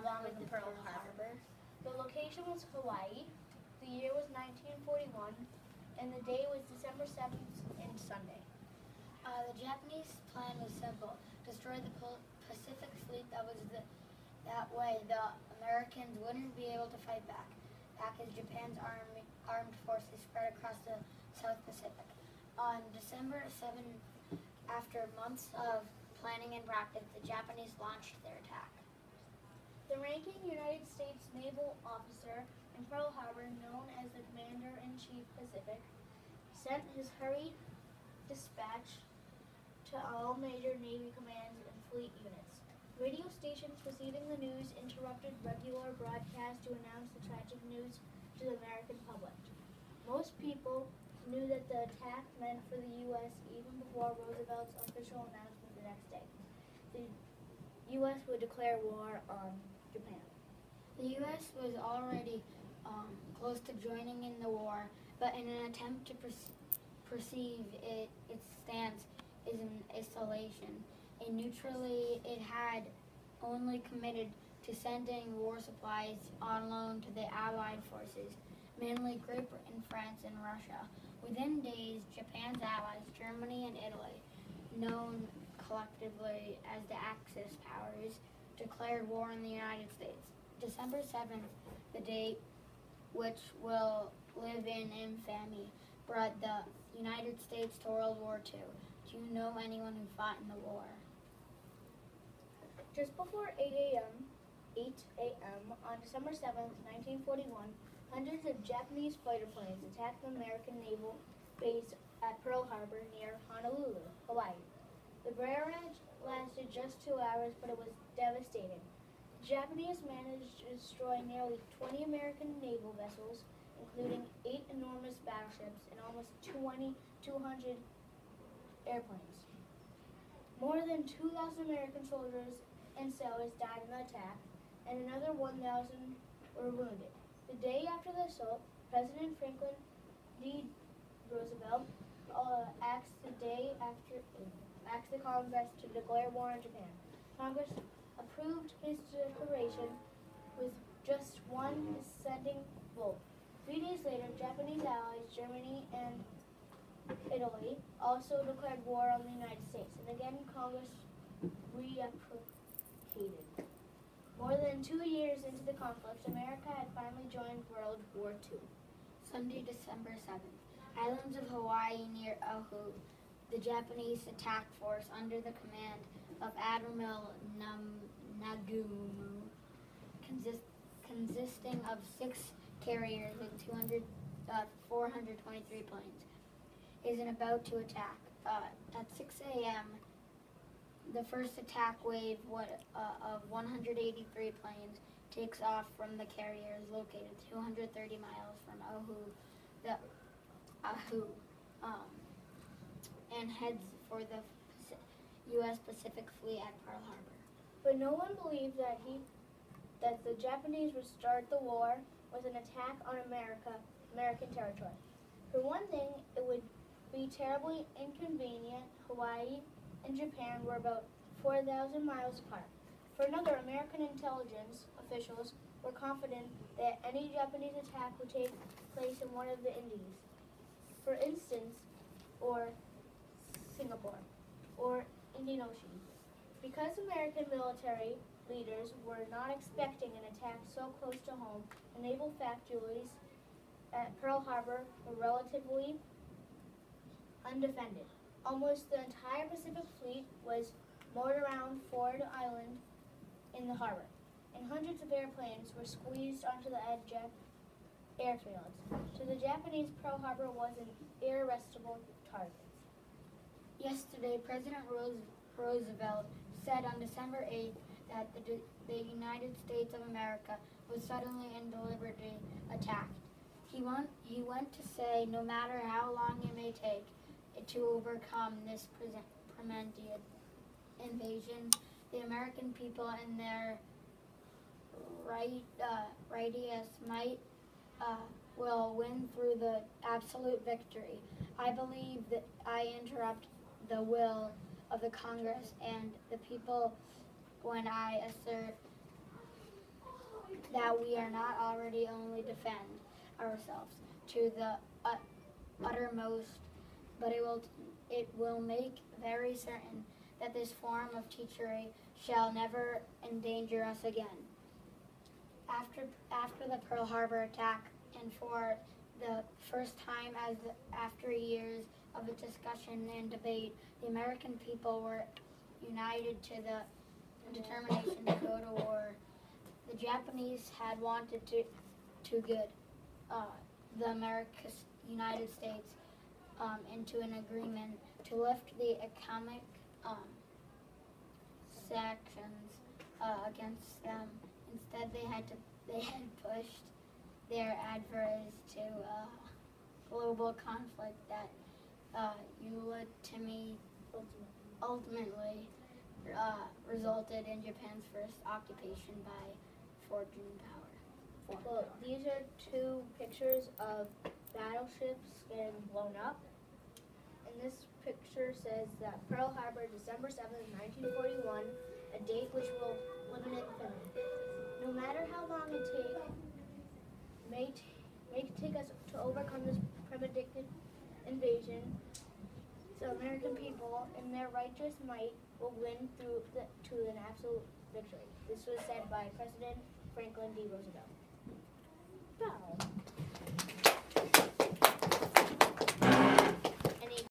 along with the Pearl Harbor. The location was Hawaii. The year was 1941, and the day was December 7th and Sunday. The Japanese plan was simple: destroy the Pacific Fleet. That way the Americans wouldn't be able to fight back as Japan's armed forces spread across the South Pacific. On December 7th, after months of planning and practice, the Japanese launched their attack. The ranking United States naval officer in Pearl Harbor, known as the Commander-in-Chief Pacific, sent his hurried dispatch to all major Navy commands and fleet units. Radio stations preceding the news interrupted regular broadcasts to announce the tragic news to the American public. Most people knew that the attack meant for the U.S. even before Roosevelt's official announcement the next day. The U.S. would declare war on Japan. The U.S. was already close to joining in the war, but in an attempt to perceive its stance is in isolation. And neutrally, it had only committed to sending war supplies on loan to the Allied forces, mainly Great Britain, France, and Russia. Within days, Japan's allies, Germany and Italy, known collectively as the Axis powers, declared war on the United States. December 7th, the date which will live in infamy, brought the United States to World War II. Do you know anyone who fought in the war? Just before 8 a.m. on December 7th, 1941, hundreds of Japanese fighter planes attacked the American naval base at Pearl Harbor near Honolulu, Hawaii. The barrage lasted just 2 hours, but it was devastating. The Japanese managed to destroy nearly 20 American naval vessels, including 8 enormous battleships and almost 200 airplanes. More than 2,000 American soldiers and sailors died in the attack, and another 1,000 were wounded. The day after the assault, President Franklin D. Roosevelt asked the Congress to declare war on Japan. Congress approved his declaration with just one dissenting vote. 3 days later, Japanese allies, Germany and Italy, also declared war on the United States, and again Congress reappropriated. More than 2 years into the conflict, America had finally joined World War II. Sunday, December 7th. Islands of Hawaii near Oahu. The Japanese attack force under the command of Admiral Nagumo, consisting of 6 carriers and 423 planes, is about to attack. At 6 a.m., the first attack wave of 183 planes takes off from the carriers located 230 miles from Oahu, and heads for the U.S. Pacific Fleet at Pearl Harbor. But no one believed that the Japanese would start the war with an attack on American territory. For one thing, it would be terribly inconvenient. Hawaii and Japan were about 4,000 miles apart. For another, American intelligence officials were confident that any Japanese attack would take place in one of the Indies, for instance, or Singapore, or Indian Ocean. Because American military leaders were not expecting an attack so close to home, the naval factories at Pearl Harbor were relatively undefended. Almost the entire Pacific Fleet was moored around Ford Island in the harbor, and hundreds of airplanes were squeezed onto the edge of airfields. To the Japanese, Pearl Harbor was an irresistible target. Yesterday, President Roosevelt said on December 8th that the United States of America was suddenly and deliberately attacked. He went to say, no matter how long it may take to overcome this premented invasion, the American people and their righteous might will win through the absolute victory. I believe that I interrupt the will of the Congress and the people when I assert that we are not already only defend ourselves to the uttermost, but it will make very certain that this form of treachery shall never endanger us again. After the Pearl Harbor attack, and for the first time after years of discussion and debate, the American people were united to the determination to go to war. The Japanese had wanted to get the United States into an agreement to lift the economic sanctions against them. Instead, they had pushed their adversaries to global conflict that ultimately resulted in Japan's first occupation by foreign power. Well, these are two pictures of battleships getting blown up. And this picture says that Pearl Harbor, December 7th, 1941, a date which will live in infamy. No matter how long it may take us to overcome this predicted invasion, the American people, in their righteous might, will win to an absolute victory. This was said by President Franklin D. Roosevelt. Wow.